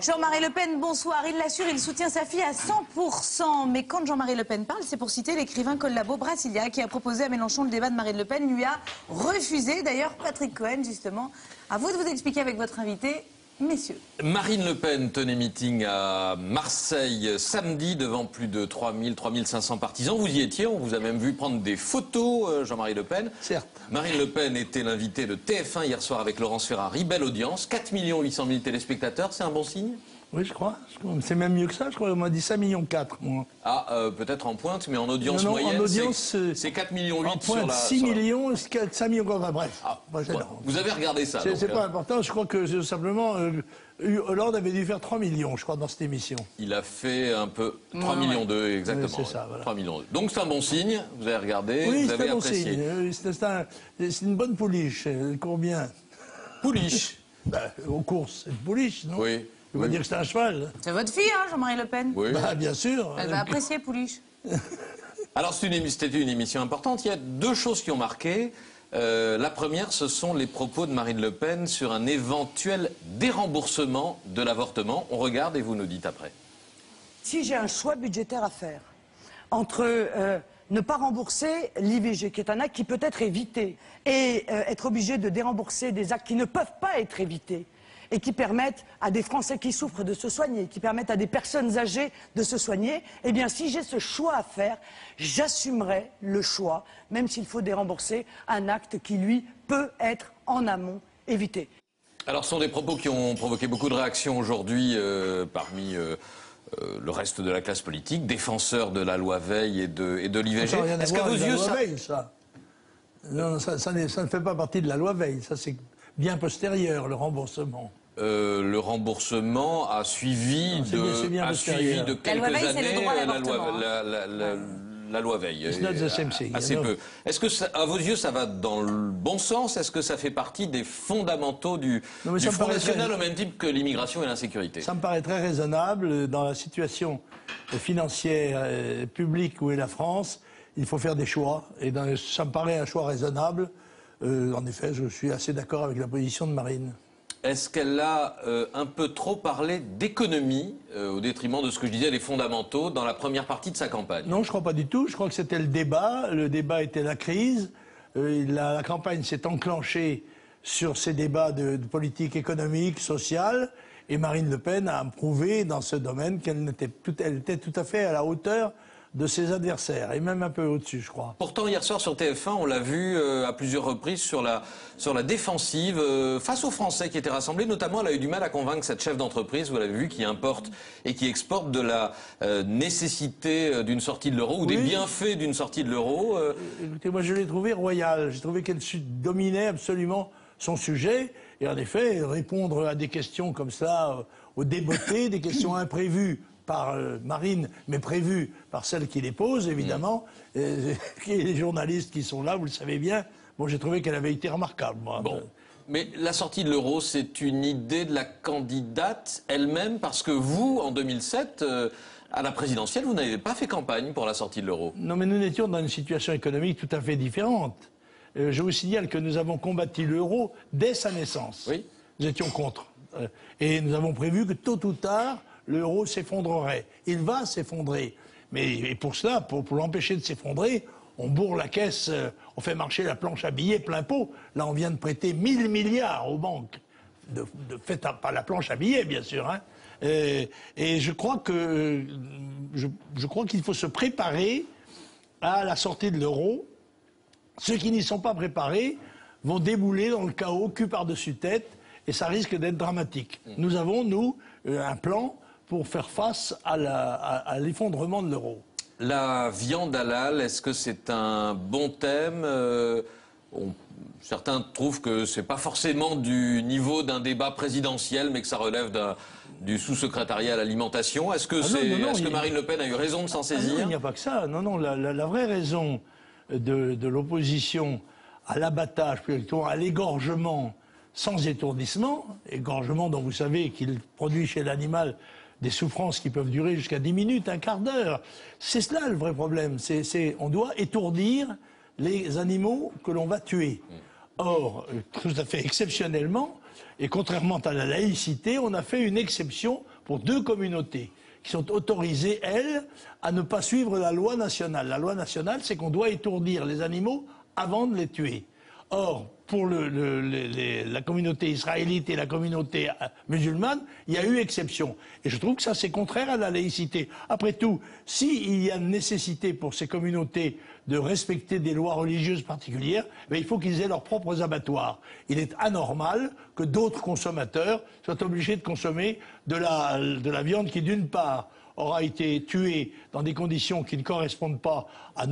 Jean-Marie Le Pen, bonsoir. Il l'assure, il soutient sa fille à 100%. Mais quand Jean-Marie Le Pen parle, c'est pour citer l'écrivain Collabo Brasilia, qui a proposé à Mélenchon le débat de Marine Le Pen, lui a refusé. D'ailleurs, Patrick Cohen, justement, à vous de vous expliquer avec votre invité, messieurs. Marine Le Pen tenait meeting à Marseille samedi devant plus de 3500 partisans. Vous y étiez, on vous a même vu prendre des photos, Jean-Marie Le Pen. Certes. Marine Le Pen était l'invitée de TF1 hier soir avec Laurence Ferrari. Belle audience, 4 800 000 téléspectateurs, c'est un bon signe? Oui, je crois. C'est même mieux que ça, je crois. On m'a dit 5,4 millions, moi. Ah, peut-être en pointe, mais en audience moyenne, en audience, c'est 4,8 millions en pointe, sur la... 6 millions, 5 millions, enfin, bref. Ah, vous avez regardé ça. C'est pas important, je crois que simplement, Hollande avait dû faire 3 millions, je crois, dans cette émission. Il a fait un peu 3 millions d'eux, exactement. Oui, c'est ça, voilà. 3 millions. Donc c'est un bon signe, vous avez regardé, oui, vous avez bon apprécié. C'est une bonne pouliche, elle court bien. Pouliche. Aux courses, c'est une pouliche, non? Oui. On va dire que c'est un cheval. C'est votre fille, hein, Jean-Marie Le Pen? Oui. Bien sûr. Elle va apprécier Pouliche. Alors c'était une émission importante. Il y a deux choses qui ont marqué. La première, ce sont les propos de Marine Le Pen sur un éventuel déremboursement de l'avortement. On regarde et vous nous dites après. Si j'ai un choix budgétaire à faire entre ne pas rembourser l'IVG, qui est un acte qui peut être évité, et être obligé de dérembourser des actes qui ne peuvent pas être évités, et qui permettent à des Français qui souffrent de se soigner, qui permettent à des personnes âgées de se soigner, eh bien, si j'ai ce choix à faire, j'assumerai le choix, même s'il faut dérembourser un acte qui, lui, peut être en amont évité. Alors, ce sont des propos qui ont provoqué beaucoup de réactions aujourd'hui parmi le reste de la classe politique, défenseurs de la loi Veil et de l'IVG. Est-ce qu'à vos yeux, ça... Non, ça ne fait pas partie de la loi Veil, ça c'est bien postérieur, le remboursement. Le remboursement a suivi de quelques années la loi Veil. Assez peu. Est-ce que, à vos yeux, ça va dans le bon sens? Est-ce que ça fait partie des fondamentaux du Front National au même type que l'immigration et l'insécurité? Ça me paraît très raisonnable. Dans la situation financière publique où est la France, il faut faire des choix. Et ça me paraît un choix raisonnable. En effet, je suis assez d'accord avec la position de Marine. Est-ce qu'elle a un peu trop parlé d'économie au détriment de ce que je disais, des fondamentaux, dans la première partie de sa campagne? Non, je ne crois pas du tout. Je crois que c'était le débat. Le débat était la crise. La campagne s'est enclenchée sur ces débats de politique économique, sociale. Et Marine Le Pen a prouvé dans ce domaine qu'elle était tout à fait à la hauteur de ses adversaires, et même un peu au-dessus, je crois. Pourtant, hier soir sur TF1, on l'a vu à plusieurs reprises sur la défensive face aux Français qui étaient rassemblés. Notamment, elle a eu du mal à convaincre cette chef d'entreprise, vous l'avez vu, qui importe et qui exporte, de la nécessité d'une sortie de l'euro ou des bienfaits d'une sortie de l'euro. Écoutez, moi je l'ai trouvée royale. J'ai trouvé qu'elle dominait absolument son sujet. Et en effet, répondre à des questions comme ça, au débeauté, des questions imprévues par Marine, mais prévues par celle qui les pose, évidemment, et les journalistes qui sont là, vous le savez bien. Bon, j'ai trouvé qu'elle avait été remarquable, moi. Bon. Mais la sortie de l'euro, c'est une idée de la candidate elle-même, parce que vous, en 2007, à la présidentielle, vous n'avez pas fait campagne pour la sortie de l'euro. Non, mais nous étions dans une situation économique tout à fait différente. Je vous signale que nous avons combattu l'euro dès sa naissance. Oui. Nous étions contre. Et nous avons prévu que tôt ou tard, l'euro s'effondrerait. Il va s'effondrer. Mais pour cela, pour l'empêcher de s'effondrer, on bourre la caisse, on fait marcher la planche à billets plein pot. Là, on vient de prêter 1 000 milliards aux banques. Faites pas la planche à billets, bien sûr. Hein. Et je crois que je crois qu'il faut se préparer à la sortie de l'euro. Ceux qui n'y sont pas préparés vont débouler dans le chaos, cul par-dessus tête, et ça risque d'être dramatique. Nous avons, nous, un plan pour faire face à l'effondrement de l'euro. La viande halal, est-ce que c'est un bon thème? Certains trouvent que c'est pas forcément du niveau d'un débat présidentiel, mais que ça relève du sous-secrétariat à l'alimentation. Est-ce que Marine Le Pen a eu raison de s'en saisir? Non, il n'y a pas que ça. Non, la vraie raison de l'opposition à l'abattage, plutôt à l'égorgement sans étourdissement, égorgement dont vous savez qu'il produit chez l'animal des souffrances qui peuvent durer jusqu'à 10 minutes, un quart d'heure. C'est cela le vrai problème. On doit étourdir les animaux que l'on va tuer. Or, tout à fait exceptionnellement, Et contrairement à la laïcité, on a fait une exception pour 2 communautés qui sont autorisées, elles, à ne pas suivre la loi nationale. La loi nationale, c'est qu'on doit étourdir les animaux avant de les tuer. Or, pour la communauté israélite et la communauté musulmane, il y a eu exception. Et je trouve que ça, c'est contraire à la laïcité. Après tout, s'il y a nécessité pour ces communautés de respecter des lois religieuses particulières, il faut qu'ils aient leurs propres abattoirs. Il est anormal que d'autres consommateurs soient obligés de consommer de la viande qui, d'une part, aura été tuée dans des conditions qui ne correspondent pas à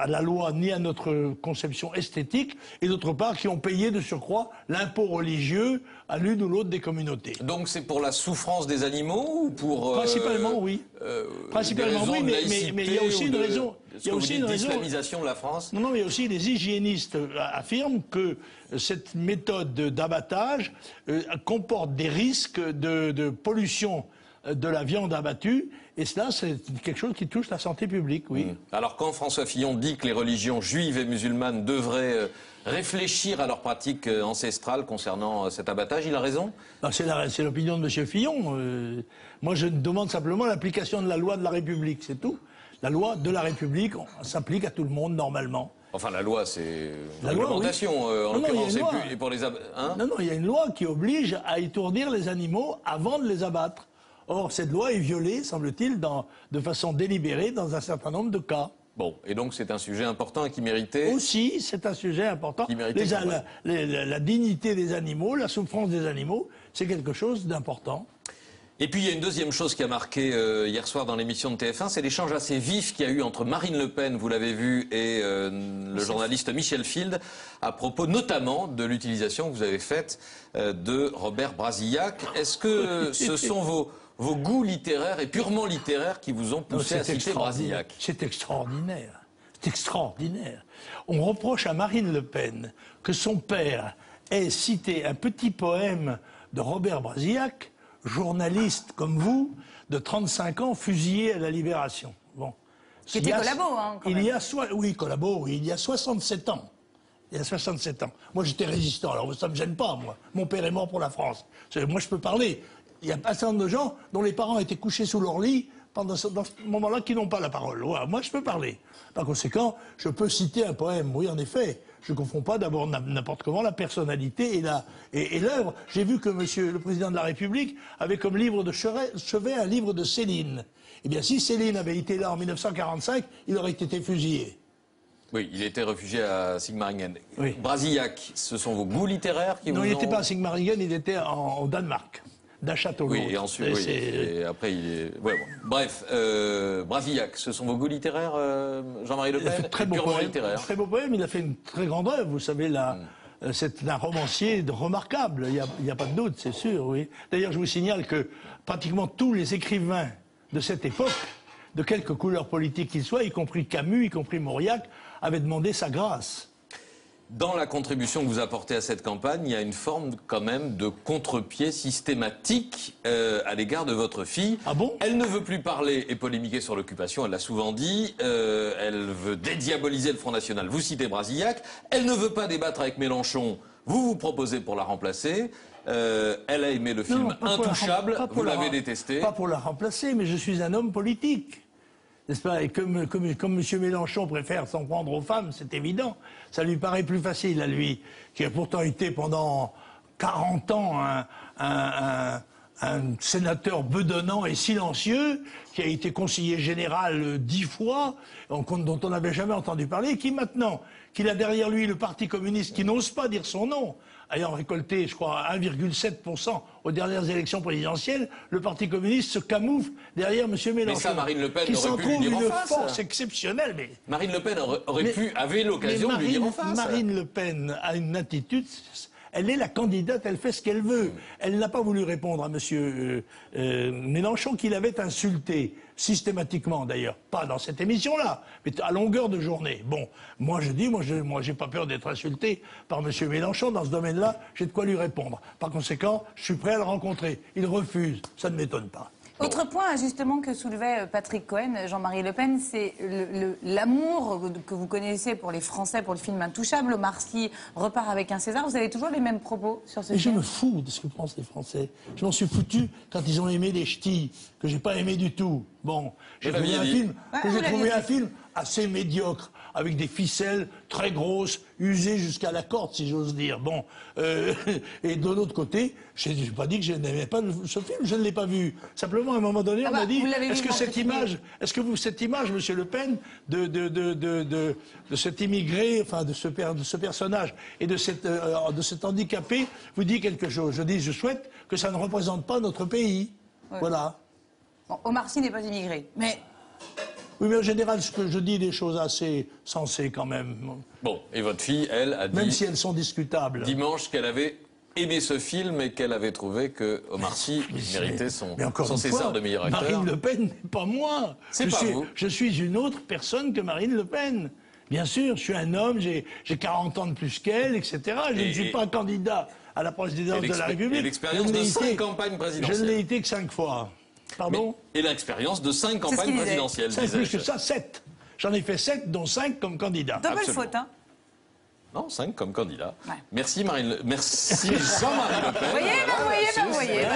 la loi ni à notre conception esthétique, et d'autre part qui ont payé de surcroît l'impôt religieux à l'une ou l'autre des communautés. Donc c'est pour la souffrance des animaux ou pour... Principalement oui. Principalement oui, mais il y a aussi une raison. Il y a aussi une raison d'islamisation de la France. Non, mais aussi les hygiénistes affirment que cette méthode d'abattage comporte des risques de pollution de la viande abattue, et cela, c'est quelque chose qui touche la santé publique, oui. Alors quand François Fillon dit que les religions juives et musulmanes devraient réfléchir à leurs pratiques ancestrales concernant cet abattage, il a raison? C'est l'opinion de M. Fillon. Moi, je demande simplement l'application de la loi de la République, c'est tout. La loi de la République s'applique à tout le monde, normalement. Enfin, la loi, c'est la réglementation, oui. En l'occurrence, et pour les... Non, il y a une loi qui oblige à étourdir les animaux avant de les abattre. Or, cette loi est violée, semble-t-il, de façon délibérée dans un certain nombre de cas. Bon, et donc c'est un sujet important qui méritait... Aussi, c'est un sujet important. La dignité des animaux, la souffrance des animaux, c'est quelque chose d'important. Et puis il y a une deuxième chose qui a marqué hier soir dans l'émission de TF1, c'est l'échange assez vif qu'il y a eu entre Marine Le Pen, vous l'avez vu, et le journaliste Michel Field, à propos notamment de l'utilisation que vous avez faite de Robert Brasillac. Est-ce que ce sont vos goûts littéraires et purement littéraires qui vous ont poussé à citer Brasillac? C'est extraordinaire. C'est extraordinaire. On reproche à Marine Le Pen que son père ait cité un petit poème de Robert Brasillac, journaliste comme vous, de 35 ans, fusillé à la Libération. Bon. Qui était collabo, hein, quand même. Oui, collabo, oui, il y a 67 ans. Il y a 67 ans. Moi, j'étais résistant, alors ça ne me gêne pas, moi. Mon père est mort pour la France. Moi, je peux parler. Il y a un certain nombre de gens dont les parents étaient couchés sous leur lit dans ce moment-là qui n'ont pas la parole. Voilà, moi, je peux parler. Par conséquent, je peux citer un poème, oui, en effet. Je ne confonds pas d'abord n'importe comment la personnalité et l'œuvre. J'ai vu que monsieur le président de la République avait comme livre de chevet un livre de Céline. Eh bien, si Céline avait été là en 1945, il aurait été fusillé. Oui, il était réfugié à Sigmaringen. Oui. Brasillac, ce sont vos goûts littéraires qui vous ont... Non, il n'était pas à Sigmaringen, il était au Danemark. D'un château. Oui, et ensuite, oui, et après il est... Ouais, bon. Bref, Brasillac, ce sont vos goûts littéraires, Jean-Marie Le Pen? Il a fait très beau poème, très beau poème, il a fait une très grande œuvre, vous savez, c'est un romancier remarquable, il n'y a pas de doute, c'est sûr, oui. D'ailleurs, je vous signale que pratiquement tous les écrivains de cette époque, de quelque couleur politique qu'ils soient, y compris Camus, y compris Mauriac, avaient demandé sa grâce. Dans la contribution que vous apportez à cette campagne, il y a une forme quand même de contre-pied systématique à l'égard de votre fille. Ah bon? Elle ne veut plus parler et polémiquer sur l'occupation, elle l'a souvent dit. Elle veut dédiaboliser le Front National. Vous citez Brasillac. Elle ne veut pas débattre avec Mélenchon. Vous remplacez. Elle a aimé le film Intouchable. Vous l'avez détesté. Pas pour la remplacer, mais je suis un homme politique. N'est-ce pas? Et comme M. Mélenchon préfère s'en prendre aux femmes, c'est évident. Ça lui paraît plus facile à lui, qui a pourtant été pendant 40 ans un sénateur bedonnant et silencieux, qui a été conseiller général 10 fois, dont on n'avait jamais entendu parler, et qui maintenant, qu'il a derrière lui le Parti communiste, qui n'ose pas dire son nom, ayant récolté, je crois, 1,7% aux dernières élections présidentielles, le Parti communiste se camoufle derrière M. Mélenchon. Mais ça, Marine Le Pen qui aurait pu lui dire en face. Une force exceptionnelle. Mais... Marine Le Pen avait l'occasion de lui dire en face. Marine Le Pen a une attitude... Elle est la candidate, elle fait ce qu'elle veut. Elle n'a pas voulu répondre à M. Mélenchon, qu'il avait insulté, systématiquement d'ailleurs. Pas dans cette émission-là, mais à longueur de journée. Bon, moi je dis, moi j'ai pas peur d'être insulté par M. Mélenchon. Dans ce domaine-là, j'ai de quoi lui répondre. Par conséquent, je suis prêt à le rencontrer. Il refuse, ça ne m'étonne pas. Autre point, justement, que soulevait Patrick Cohen, Jean-Marie Le Pen, c'est l'amour que vous connaissez pour les Français, pour le film Intouchable. Omar Sy repart avec un César. Vous avez toujours les mêmes propos sur ce Mais je film? me fous de ce que pensent les Français. Je m'en suis foutu quand ils ont aimé les ch'tis, que j'ai pas aimé du tout. Bon, j'ai trouvé un film assez médiocre, avec des ficelles très grosses, usées jusqu'à la corde, si j'ose dire. Bon, et de l'autre côté, je n'ai pas dit que je n'aimais pas ce film, je ne l'ai pas vu. Simplement, à un moment donné, on m'a dit, est-ce que cette image, Monsieur Le Pen, de cet immigré, enfin de ce personnage et de cet handicapé, vous dit quelque chose? Je dis, je souhaite que ça ne représente pas notre pays. Oui. Voilà. Bon, Omar Sy n'est pas immigré, mais... Oui, mais en général, ce que je dis, des choses assez sensées quand même. Bon, et votre fille, elle, a dit... Même si elles sont discutables. Dimanche qu'elle avait aimé ce film et qu'elle avait trouvé que Omar Sy méritait son César de meilleur acteur. Marine Le Pen n'est pas moi. C'est pas vous. Je suis une autre personne que Marine Le Pen. Bien sûr, je suis un homme, j'ai 40 ans de plus qu'elle, etc. Je ne suis pas candidat à la présidence de la République. Et l'expérience de 5 campagnes présidentielles. Je ne l'ai été que 5 fois. Pardon? Et l'expérience de 5 campagnes présidentielles, plus que ça, 7. J'en ai fait 7, dont 5 comme candidat. Double faute, hein? Non, 5 comme candidat. Ouais. Merci Merci Jean-Marie Le Pen. Vous voyez.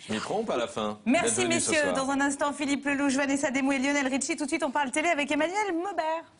Je m'y trompe à la fin. Merci messieurs. Dans un instant, Philippe Lelouch, Vanessa Demouy et Lionel Richie. Tout de suite, on parle télé avec Emmanuel Maubert.